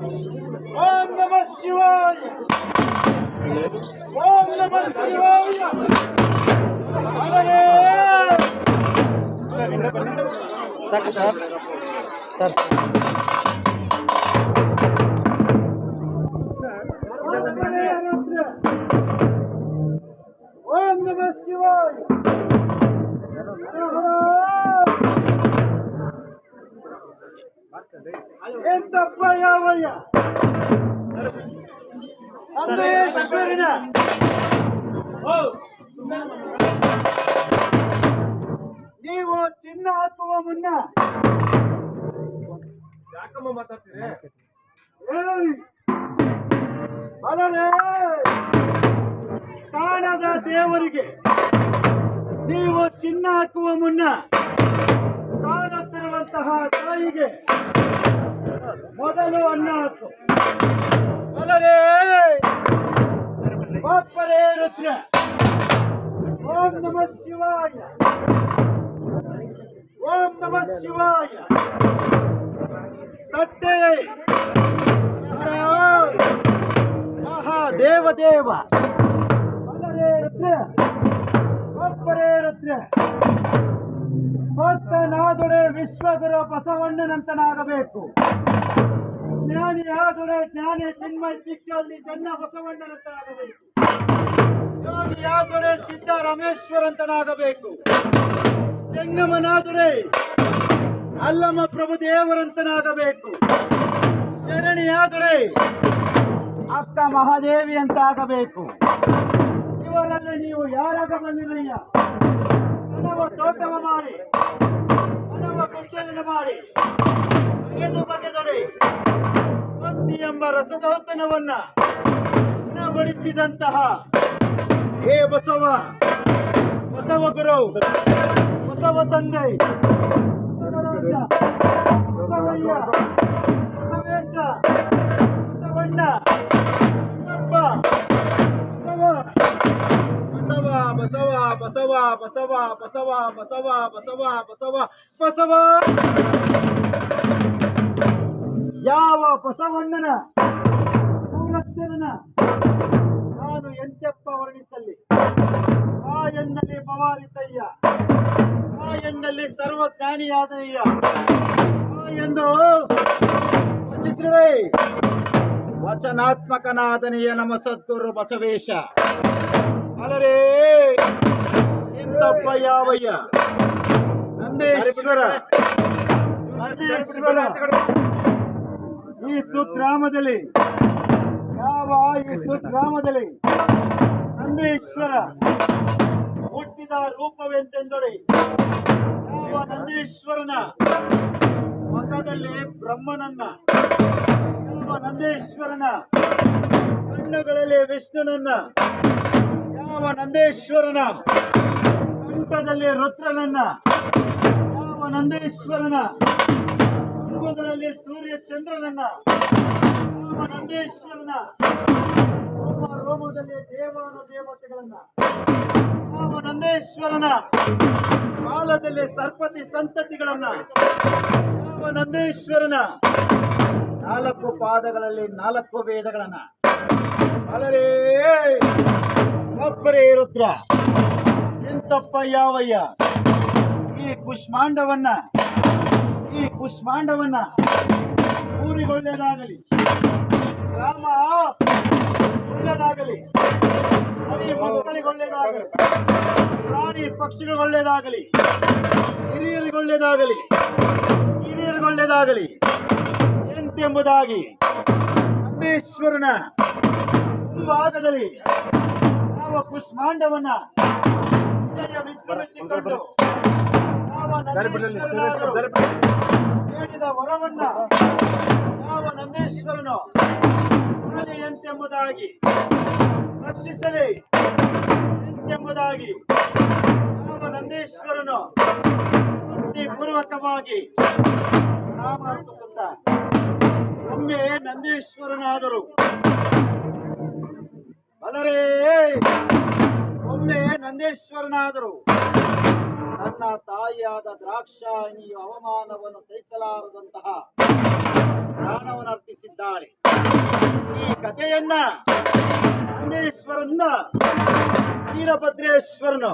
ಓಂ ನಮಃ ಶಿವಾಯ. ಓಂ ನಮಃ ಶಿವಾಯ. ಸಾಕು ಸರ್. ಸರ್ ಓಂ ನಮಃ ಶಿವಾಯ. ಎಂತಪ್ಪ ಯಾವಯ್ಯ ಅಂದೇಶ್ವರನ ನೀವು ಚಿನ್ನ ಹಾಕುವ ಮುನ್ನ ಯಾಕಮ್ಮ ಮಾತಾಡ್ತೀರಿ? ಬಲರೇ ಕಾಣದ ದೇವರಿಗೆ ನೀವು ಚಿನ್ನ ಹಾಕುವ ಮುನ್ನ ಕಾಣುತ್ತಿರುವಂತಹ ತಾಯಿಗೆ ಮೊದಲು ಅನ್ನ ಹಾಕು. ಬಲರೇ ಬಾಪರೇ ರುದ್ರ. ಓಂ ನಮಃ ಶಿವಾಯ. ಓಂ ನಮಃ ಶಿವಾಯ. ತಟ್ಟೆ ಆಹಾ ದೇವದೇವ. ಬಲರೇ ರುದ್ರ ಬಾಪರೇ ರುದ್ರ. ಭಕ್ತನಾದೊಡೆ ವಿಶ್ವಗುರು ಬಸವಣ್ಣನಂತನಾಗಬೇಕು. ಜ್ಞಾನಿಯಾದೊಡೆ ಜ್ಞಾನಿ ಚಿನ್ಮಯ ಶಿಕ್ಷಲ್ಲಿ ಜನ್ನ ಬಸವಣ್ಣನಂತನಾಗಬೇಕು. ಯೋಗಿಯಾದೊಡೆ ಸಿದ್ಧ ರಮೇಶ್ವರಂತನಾಗಬೇಕು. ಜಂಗಮನಾದೊಡೆ ಅಲ್ಲಮ ಪ್ರಭುದೇವರಂತನಾಗಬೇಕು. ಶರಣಿಯಾದೊಡೆ ಅಕ್ಕ ಮಹಾದೇವಿ ಅಂತಾಗಬೇಕು. ಇವರಲ್ಲಿ ನೀವು ಯಾರಾಗ ಬಂದಿರಯ್ಯ? ಮನವ ತೋಟವ ಮಾಡಿ, ಮನವ ಕುಂಚಲನ ಮಾಡಿ, ಬಗೆದು ಬಗೆದೊಡೆ ಭಕ್ತಿ ಎಂಬ ರಸದೌತಣವನ್ನ ಉಣಬಡಿಸಿದಂತಹ ಹೇ ಬಸವ, ಬಸವ ಗುರು, ಬಸವ ತಂದೆ, ಬಸವಯ್ಯ, ಬಸವೇಶ, ಬಸವಣ್ಣ, ಬಸವ ಬಸವ ಬಸವ ಬಸವ ಬಸವ ಬಸವ ಬಸವ ಬಸವ ಬಸವ. ಯಾವ ಬಸವಣ್ಣನ ಮೂರಕ್ಷರನ ನಾನು ಎಂತೆಪ್ಪ ವರ್ಣಿಸಲಿ? ಆ ಎನ್ನಲ್ಲಿ ಪವಾರಿತಯ್ಯ, ಆ ಎನ್ನಲ್ಲಿ ಸರ್ವಜ್ಞಾನಿಯಾದಯ್ಯ, ಆ ಎಂದು ವಚಿಸಿರೇ ವಚನಾತ್ಮಕನಾದನೆಯ ನಮ್ಮ ಸದ್ಗುರು ಬಸವೇಶ. ಅಲರೇ ಎಂತಪ್ಪ ಯಾವಯ್ಯ? ನಂದೇಶ್ವರ. ಈ ಸುಗ್ರಾಮದಲ್ಲಿ ಈ ಸುಗ್ರಾಮದಲ್ಲಿ ನಂದೇಶ್ವರ ಹುಟ್ಟಿದ ರೂಪವೆಂತೆಂದರೆ ಯಾವ ನಂದೇಶ್ವರನ ಮುಖದಲ್ಲಿ ಬ್ರಹ್ಮನನ್ನ, ಯಾವ ನಂದೇಶ್ವರನ ಕಣ್ಣುಗಳಲ್ಲಿ ವಿಷ್ಣುನನ್ನ, ಯಾವ ನಂದೇಶ್ವರನ ಕಂಠದಲ್ಲಿ ರುದ್ರನನ್ನ, ಯಾವ ನಂದೇಶ್ವರನ ಅಂಗುಗಳಲ್ಲಿ ಸೂರ್ಯ ಚಂದ್ರನನ್ನ, ಯಾವ ನಂದೇಶ್ವರನ ರೋಮದಲ್ಲಿ ದೇವಾನು ದೇವತೆಗಳನ್ನ, ಯಾವ ನಂದೇಶ್ವರನ ಕಾಲದಲ್ಲಿ ಸರ್ಪತಿ ಸಂತತಿಗಳನ್ನ, ಯಾವ ನಂದೇಶ್ವರನ 4 ಪಾದಗಳಲ್ಲಿ 4 ವೇದಗಳನ್ನ. ಅಲರೇ ಒಬ್ಬರೇ ರುದ್ರ. ಎಂತಪ್ಪ ಯಾವಯ್ಯ? ಈ ಕುಷ್ಮಾಂಡವನ್ನ ಊರಿಗೊಳ್ಳೆದಾಗಲಿ, ಗ್ರಾಮ ಒಳ್ಳೆದಾಗಲಿ, ಮಕ್ಕಳಿಗೊಳ್ಳೆದಾಗಲಿ, ಪ್ರಾಣಿ ಪಕ್ಷಿಗಳಿಗೊಳ್ಳೆದಾಗಲಿ, ಹಿರಿಯರಿಗೊಳ್ಳೆದಾಗಲಿ ಎಂತೆಂಬುದಾಗಿ ನಂದೇಶ್ವರನ ಭಾಗದಲ್ಲಿ ಯಾವ ಕುಷ್ಮಾಂಡವನ್ನ ವಿಸ್ಮರಿಸಿಕೊಂಡು ಯಾವ ನಂದೇಶ್ವರನಾದರೂ ಹೇಳಿದ ವರವನ್ನ ಯಾವ ನಂದೇಶ್ವರನು ಕೊಡಲಿ ಎಂತೆಂಬುದಾಗಿ, ರಕ್ಷಿಸಲಿ ಎಂತೆಂಬುದಾಗಿ ಯಾವ ನಂದೇಶ್ವರನು ಭಕ್ತಿಪೂರ್ವಕವಾಗಿ ನಾಮ ಅರ್ಪಿಸುತ್ತ ಒಮ್ಮೆ ನಂದೇಶ್ವರನಾದರು. ಅಲರೇ ಒಮ್ಮೆ ನಂದೇಶ್ವರನಾದರು. ನನ್ನ ತಾಯಿಯಾದ ದ್ರಾಕ್ಷಾಯಿನಿಯ ಅವಮಾನವನ್ನು ಸಹಿಸಲಾರದಂತಹ ಪ್ರಾಣವನ್ನು ಅರ್ಪಿಸಿದ ಹೇಳಿದ್ದಾರೆ. ಈ ಕಥೆಯನ್ನ ನಂದೀಶ್ವರನ್ನ ವೀರಭದ್ರೇಶ್ವರನು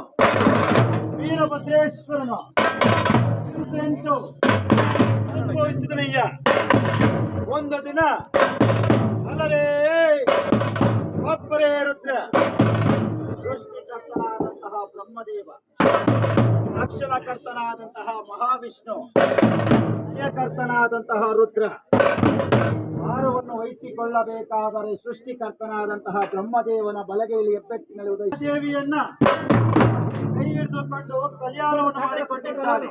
ಅನುಭವಿಸಿದನಯ್ಯ. ಒಂದು ದಿನ ಅಲ್ಲರೇ ಒಬ್ಬರೇ ರುದ್ರ, ಸೃಷ್ಟಿಕರ್ತನಾದಂತಹ ಬ್ರಹ್ಮದೇವ, ರಕ್ಷಣಕರ್ತನಾದಂತಹ ಮಹಾವಿಷ್ಣು, ಲಯಕರ್ತನಾದಂತಹ ರುದ್ರ ಭಾರವನ್ನು ವಹಿಸಿಕೊಳ್ಳಬೇಕಾದರೆ ಸೃಷ್ಟಿಕರ್ತನಾದಂತಹ ಬ್ರಹ್ಮದೇವನ ಬಲಗೈಯಲ್ಲಿ ಹೆಬ್ಬೆಟ್ಟಿನಲ್ಲಿ ಉದಯಿಸಿ ದೇವಿಯನ್ನ ಕೈ ಹಿಡಿದುಕೊಂಡು ಕಲ್ಯಾಣವನ್ನು ಮಾಡಿಕೊಂಡಿದ್ದಾರೆ.